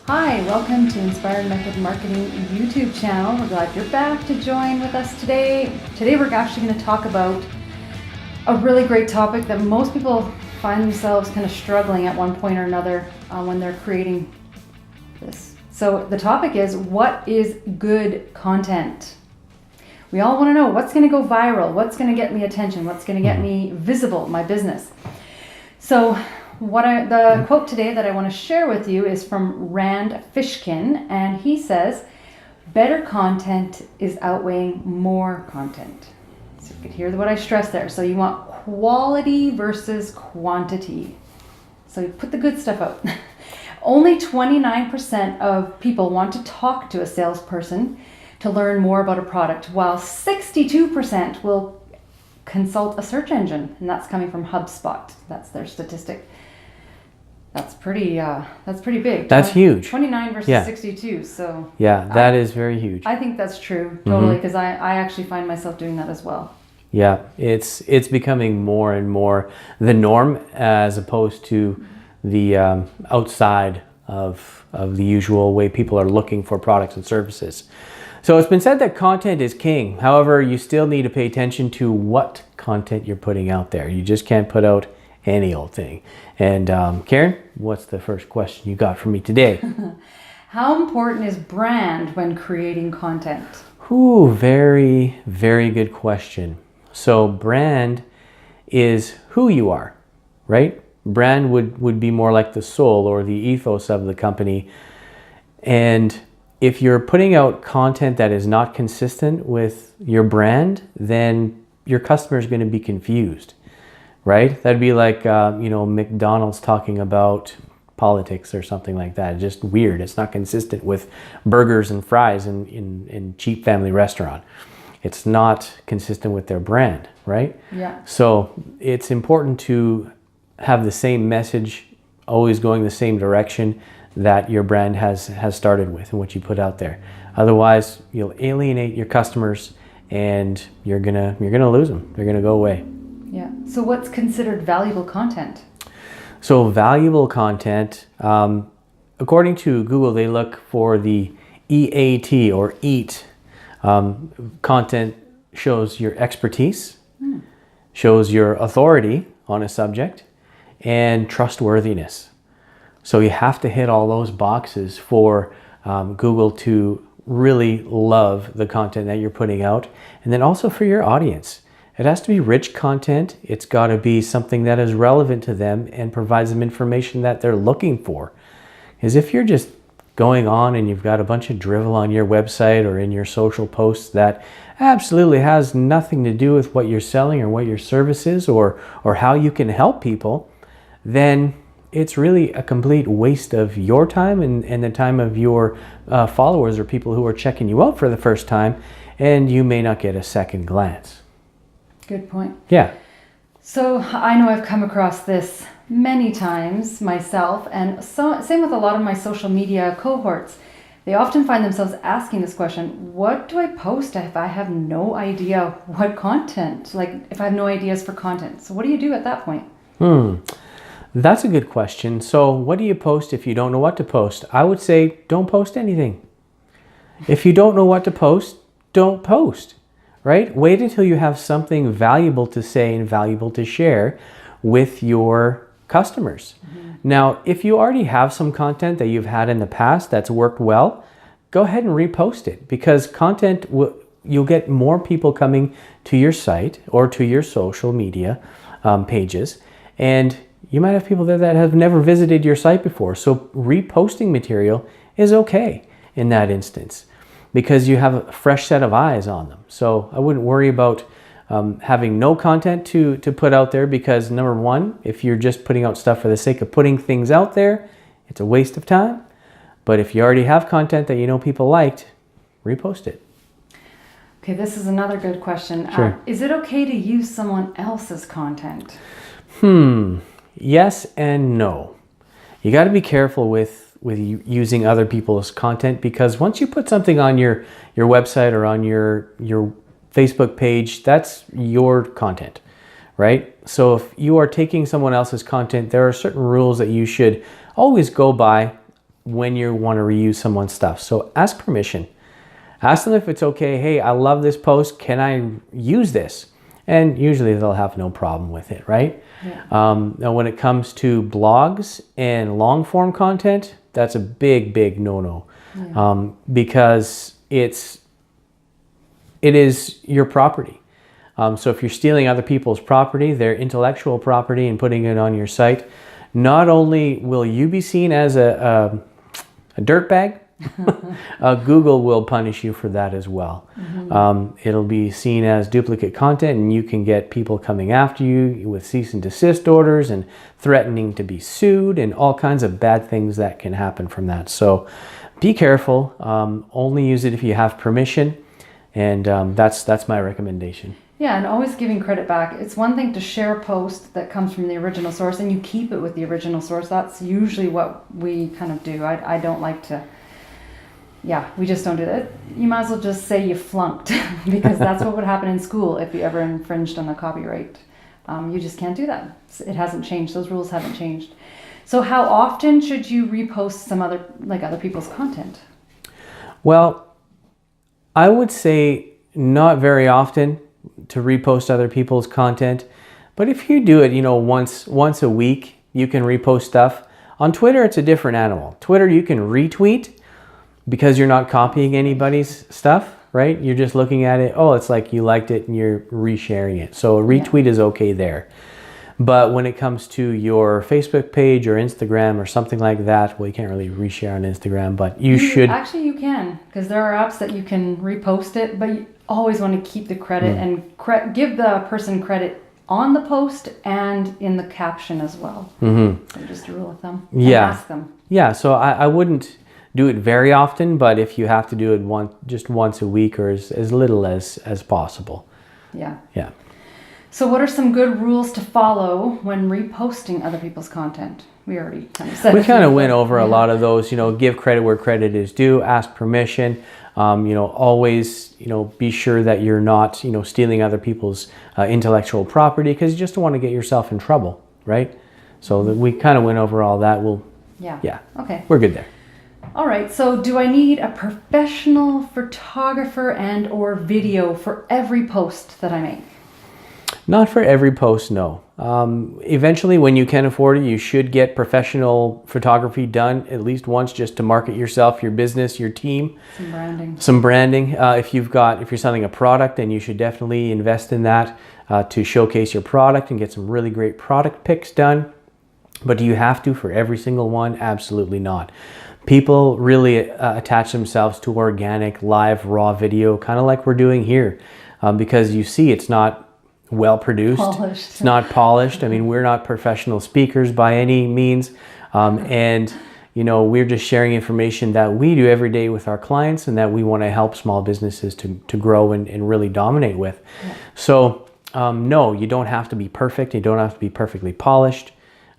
Hi, welcome to Inspired Method Marketing YouTube channel. We're glad you're back to join with us today. Today we're actually going to talk about a really great topic that most people find themselves kind of struggling at one point or another when they're creating this. So the topic is, what is good content? We all want to know what's going to go viral, what's going to get me attention, what's going to get me visible, my business. So the quote today that I want to share with you is from Rand Fishkin, and he says, better content is outweighing more content. So you could hear what I stressed there. So you want quality versus quantity. So you put the good stuff out. Only 29% of people want to talk to a salesperson to learn more about a product, while 62% will consult a search engine, and that's coming from HubSpot. That's their statistic. That's pretty big. That's huge. 29 versus 62. So yeah, that is very huge. I think that's true, totally, because I actually find myself doing that as well. Yeah, it's becoming more and more the norm as opposed to the outside of the usual way people are looking for products and services. So it's been said that content is king. However, you still need to pay attention to what content you're putting out there. You just can't put out any old thing. And Karen, what's the first question you got for me today? How important is brand when creating content? Ooh, very, very good question. So brand is who you are, right? Brand would be more like the soul or the ethos of the company. And if you're putting out content that is not consistent with your brand, then your customer is going to be confused, right? That'd be like, McDonald's talking about politics or something like that. Just weird. It's not consistent with burgers and fries in cheap family restaurant. It's not consistent with their brand, right? Yeah. So it's important to have the same message, always going the same direction that your brand has started with and what you put out there. Otherwise, you'll alienate your customers and you're gonna lose them. They're gonna go away. Yeah. So what's considered valuable content? So valuable content, according to Google, they look for the EAT or EAT. Content shows your expertise, shows your authority on a subject, and trustworthiness. So you have to hit all those boxes for Google to really love the content that you're putting out. And then also for your audience. It has to be rich content. It's got to be something that is relevant to them and provides them information that they're looking for. Because if you're just going on and you've got a bunch of drivel on your website or in your social posts that absolutely has nothing to do with what you're selling or what your service is or how you can help people, then it's really a complete waste of your time and the time of your followers or people who are checking you out for the first time, and you may not get a second glance. Good point. Yeah. So I know I've come across this many times myself, and same with a lot of my social media cohorts. They often find themselves asking this question: what do I post if I have no idea what content? Like, if I have no ideas for content. So what do you do at that point? That's a good question. So what do you post if you don't know what to post? I would say don't post anything. If you don't know what to post, don't post, right? Wait until you have something valuable to say and valuable to share with your customers. Now, if you already have some content that you've had in the past that's worked well, go ahead and repost it, because content you'll get more people coming to your site or to your social media pages, and you might have people there that have never visited your site before. So reposting material is okay in that instance because you have a fresh set of eyes on them. So I wouldn't worry about having no content to put out there, because number one, if you're just putting out stuff for the sake of putting things out there, it's a waste of time. But if you already have content that you know people liked, repost it. Okay, this is another good question. Sure. Is it okay to use someone else's content? Yes and no. You got to be careful with using other people's content, because once you put something on your website or on your Facebook page, that's your content, right? So if you are taking someone else's content, there are certain rules that you should always go by when you want to reuse someone's stuff. So ask permission. Ask them if it's okay. Hey, I love this post. Can I use this? And usually they'll have no problem with it, right? Yeah. Now, when it comes to blogs and long form content, that's a big no-no. Yeah. Because it is your property. So if you're stealing other people's property, their intellectual property, and putting it on your site, not only will you be seen as a dirtbag, Google will punish you for that as well. Mm-hmm. It'll be seen as duplicate content, and you can get people coming after you with cease and desist orders and threatening to be sued and all kinds of bad things that can happen from that. So be careful. Only use it if you have permission, and that's my recommendation. Yeah, and always giving credit back. It's one thing to share a post that comes from the original source and you keep it with the original source. That's usually what we kind of do. I don't like to... Yeah, we just don't do that. You might as well just say you flunked because that's what would happen in school if you ever infringed on a copyright. You just can't do that. It hasn't changed. Those rules haven't changed. So how often should you repost other people's content? Well, I would say not very often to repost other people's content. But if you do it, once a week, you can repost stuff. On Twitter, it's a different animal. Twitter, you can retweet, because you're not copying anybody's stuff, right? You're just looking at it. Oh, it's like you liked it and you're resharing it. So a retweet is okay there. But when it comes to your Facebook page or Instagram or something like that, well, you can't really reshare on Instagram, but you should. Actually, you can, because there are apps that you can repost it, but you always want to keep the credit and give the person credit on the post and in the caption as well. Mm-hmm. So just a rule of thumb. Yeah. Ask them. Yeah, so I wouldn't do it very often, but if you have to do it just once a week or as little as possible. Yeah. Yeah. So what are some good rules to follow when reposting other people's content? We already kind of said. We kind of went over a lot of those. Give credit where credit is due. Ask permission. Always be sure that you're not stealing other people's intellectual property, because you just don't want to get yourself in trouble, right? So we kind of went over all that. Yeah. Okay. We're good there. All right, so do I need a professional photographer and or video for every post that I make? Not for every post, no. Eventually, when you can afford it, you should get professional photography done at least once, just to market yourself, your business, your team. Some branding. If you're selling a product, then you should definitely invest in that to showcase your product and get some really great product pics done. But do you have to for every single one? Absolutely not. People really attach themselves to organic, live, raw video, kind of like we're doing here, because you see it's not well produced. Polished. It's not polished. I mean, we're not professional speakers by any means, and we're just sharing information that we do every day with our clients and that we want to help small businesses to grow and really dominate with. Yeah. So no, you don't have to be perfect. You don't have to be perfectly polished.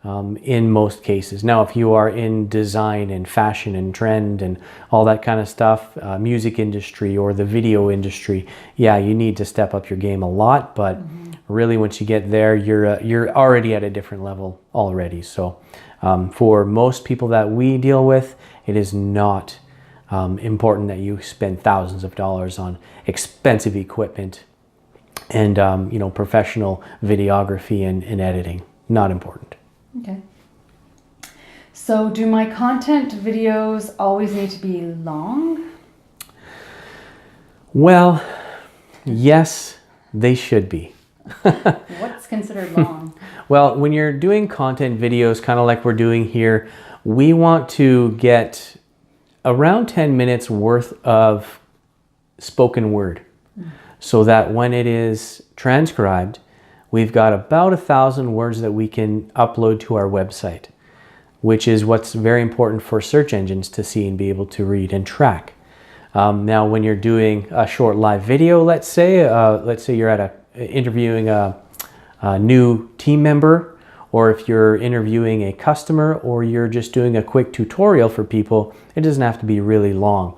In most cases. Now, if you are in design and fashion and trend and all that kind of stuff, music industry or the video industry, yeah, you need to step up your game a lot. But really, once you get there, you're already at a different level already. So for most people that we deal with, it is not important that you spend thousands of dollars on expensive equipment and professional videography and editing. Not important. Okay. So do my content videos always need to be long? Well, yes, they should be. What's considered long? Well, when you're doing content videos, kind of like we're doing here, we want to get around 10 minutes worth of spoken word, so that when it is transcribed, we've got about 1,000 words that we can upload to our website, which is what's very important for search engines to see and be able to read and track. Now, when you're doing a short live video, let's say you're interviewing a new team member, or if you're interviewing a customer, or you're just doing a quick tutorial for people, it doesn't have to be really long.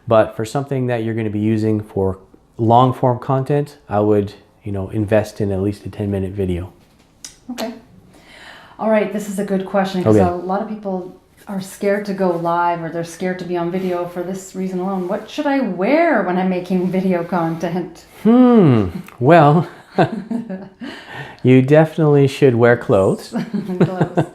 But for something that you're going to be using for long form content, I would invest in at least a 10-minute video. Okay. All right. This is a good question, because a lot of people are scared to go live or they're scared to be on video for this reason alone, what should I wear when I'm making video content? Well, you definitely should wear clothes.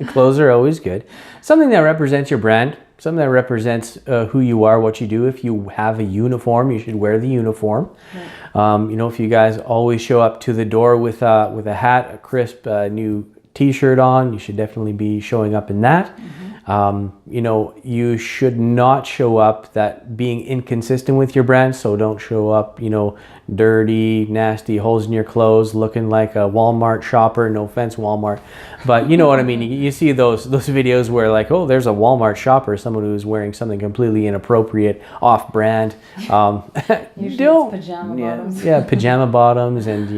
Clothes are always good. Something that represents your brand, something that represents who you are, what you do. If you have a uniform, you should wear the uniform. Right. If you guys always show up to the door with a hat, a crisp new t-shirt on, you should definitely be showing up in that. You should not show up that being inconsistent with your brand. So don't show up, dirty, nasty, holes in your clothes, looking like a Walmart shopper. No offense, Walmart, but you know what I mean. You see those videos where like, oh, there's a Walmart shopper, someone who's wearing something completely inappropriate, off-brand. Usually it's pajama bottoms. Yeah, pajama bottoms and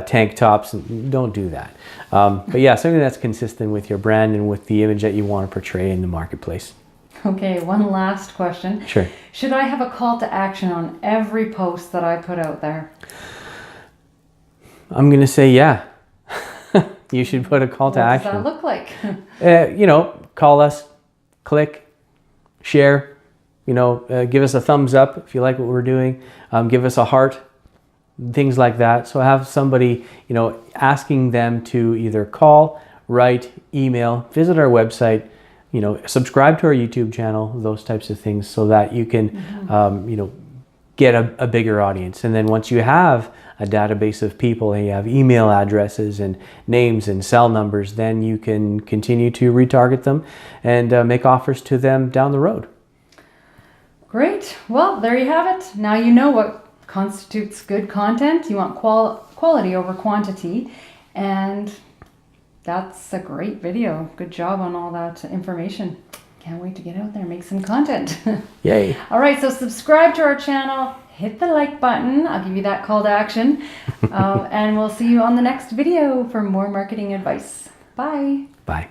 tank tops. Don't do that. But yeah, something that's consistent with your brand and with the image that you want to portray in the marketplace. Okay, one last question. Sure. Should I have a call to action on every post that I put out there? I'm going to say yeah. You should put a call to action. What does that look like? Call us, click, share, give us a thumbs up if you like what we're doing. Give us a heart, things like that. So have somebody, asking them to either call, write, email, visit our website, subscribe to our YouTube channel, those types of things, so that you can, get a bigger audience. And then once you have a database of people and you have email addresses and names and cell numbers, then you can continue to retarget them and make offers to them down the road. Great. Well, there you have it. Now you know what constitutes good content. You want quality over quantity, and that's a great video. Good job on all that information. Can't wait to get out there and make some content. Yay. All right, so subscribe to our channel, hit the like button. I'll give you that call to action. And we'll see you on the next video for more marketing advice. Bye. Bye.